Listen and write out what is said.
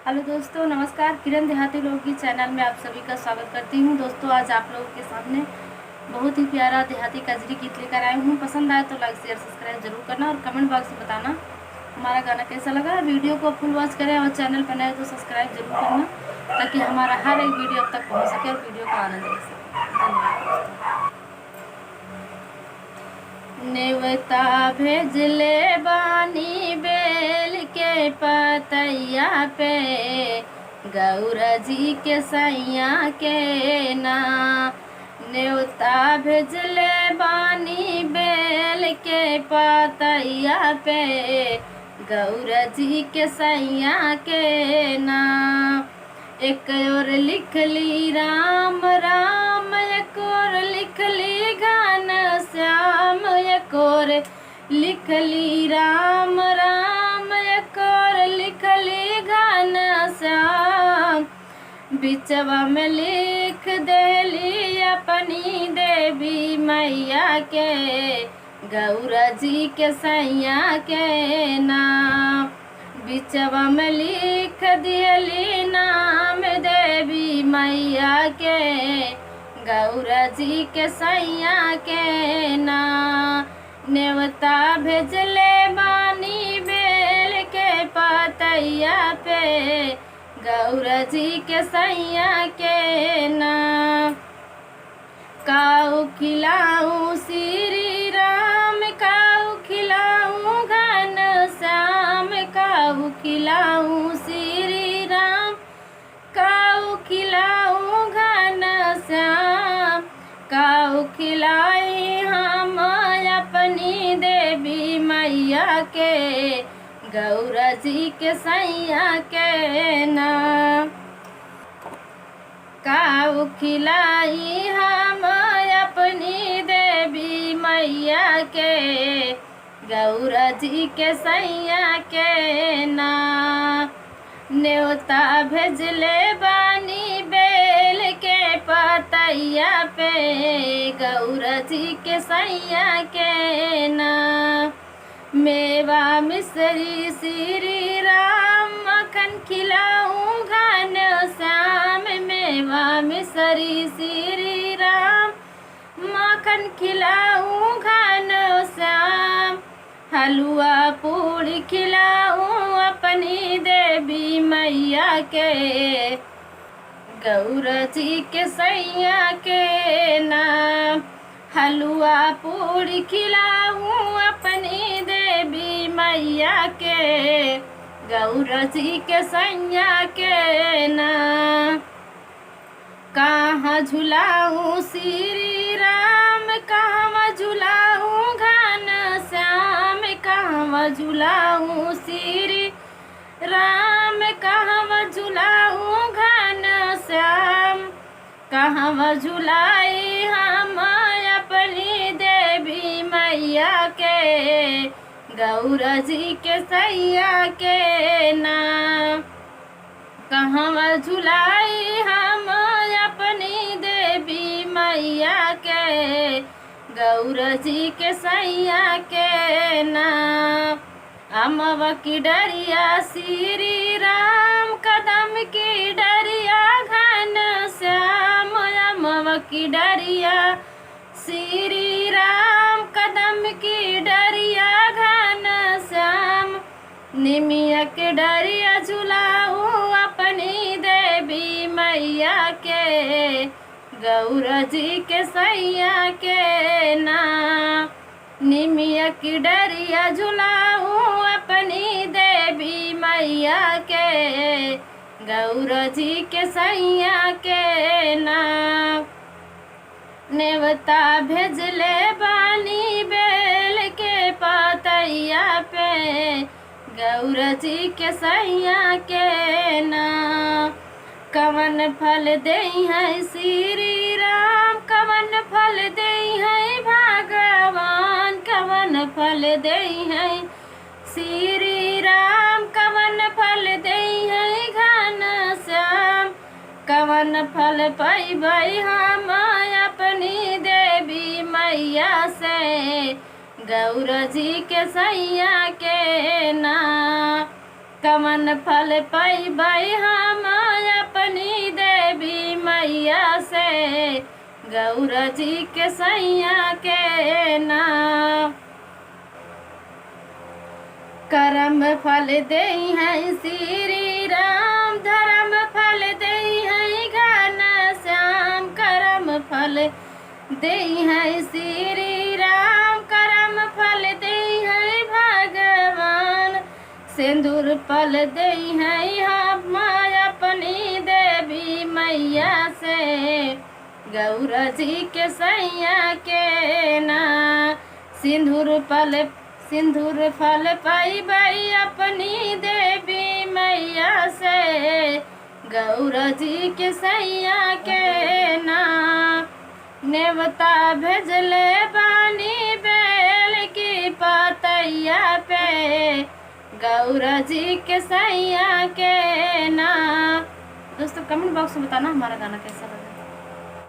Hello दोस्तों, नमस्कार। किरण देहाती लोकगीत चैनल में आप सभी का स्वागत करती हूँ। दोस्तों, आज आप लोगों के सामने बहुत ही प्यारा देहाती कजरी गीत लेकर आई हूँ। पसंद आए तो लाइक शेयर सब्सक्राइब जरूर करना और कमेंट बॉक्स में बताना हमारा गाना कैसा लगा। वीडियो को फुल वॉच करें और चैनल पर नए तो सब्सक्राइब जरूर करना ताकि हमारा हर एक वीडियो अब तक पहुँच सके और वीडियो का आनंद ले सके। धन्यवाद। नेवता भेजले बानी बेल के पतैया पे, गौरा जी के सैया के ना। नेवता भेजले बानी बेल के पतैया पे, गौरा जी के सैया के ना। एक और लिख ली राम राम, एक और लिख ली घन श्याम, एक और लिख ली राम राम, एक और लिख ली घन श्याम। बिचवा में लिख देली अपनी देवी मैया के, गौरा जी के सैया के नाम। बिचवा में लिख दियली नाम देवी मैया के, गौरा जी के सैया के नाम। नेवता भेजले बानी बेल के पतैया पे, गौरा जी के सैया के नाम। काऊ खिलाऊं श्री राम, काऊ खिलाऊं घन श्याम, काऊ खिलाऊं श्री राम, काऊ खिलाऊं घन श्याम। काऊ खिलाई हम अपनी देवी मैया के, गौरा जी के सैया के नाम। काऊ खिलाई हम अपनी देवी मैया के, गौरा जी के सैया के नाम। न्योता भेजले बानी बेल के पतैया पे, गौरा जी के सैया के नाम। मेवा मिश्री श्री राम, मक्खन खिलाऊं घन श्याम। मेवा मिश्री श्री राम, मक्खन खिलाऊं घन श्याम। हलवा पूड़ी खिलाऊं अपनी देवी मैया के, गौरा जी के सैया के नाम। हलवा पूड़ी खिलाऊं अपनी देवी मैया के, गौरा जी के सैया के नाम। कहाँ झुलाऊं श्री राम, कहाँ झुलाऊं घन श्याम। कहाँ झुलाऊं श्री राम, कहाँ झुलाऊं घन श्याम। कहाँ झुलाई हम अपनी देवी मैया के, गौरा जी के सैया के नाम। कहाँ झुलाई हम अपनी देवी मैया के, गौरा जी के सैया के नाम। अमवा की डरिया श्री राम, कदम की डरिया घन श्याम। अमवा की डरिया श्री राम, कदम की डरिया घन श्याम। निमिया के डरिया झुलाऊं अपनी देवी मैया के, गौरा जी के सैया के नाम। निमिया की डरिया झुलाऊं अपनी देवी मैया के, गौरा जी के सैया के नाम। नेवता भेजले बानी बेल के पतैया पे, गौरा जी के सैया के नाम। कवन फल देई है श्री राम, कवन फल देई है भगवान। कवन फल देई है श्री राम, कवन फल देई है घन श्याम। कवन फल पैबै हम अपनी देवी मैया से, गौरा जी के सैया के नाम। कमन फल पाई हम अपनी देवी मैया से, गौरा जी के सैया के नाम। करम फल दे हैं श्री राम, धर्म फल दे हैं घन श्याम। करम फल दे हैं श्री राम, करम फल दे हैं भगवान। सिंदूर फल दे हैं हम अपनी देवी मैया से, गौरा जी के सैया के नाम। सिंदूर फल पाई अपनी देवी मैया से, गौरा जी के सैया के नाम। नेवता भेजले बानी बेल की पतैया पे, गौरा जी के सैया के नाम। दोस्तों कमेंट बॉक्स में बताना हमारा गाना कैसा लगा।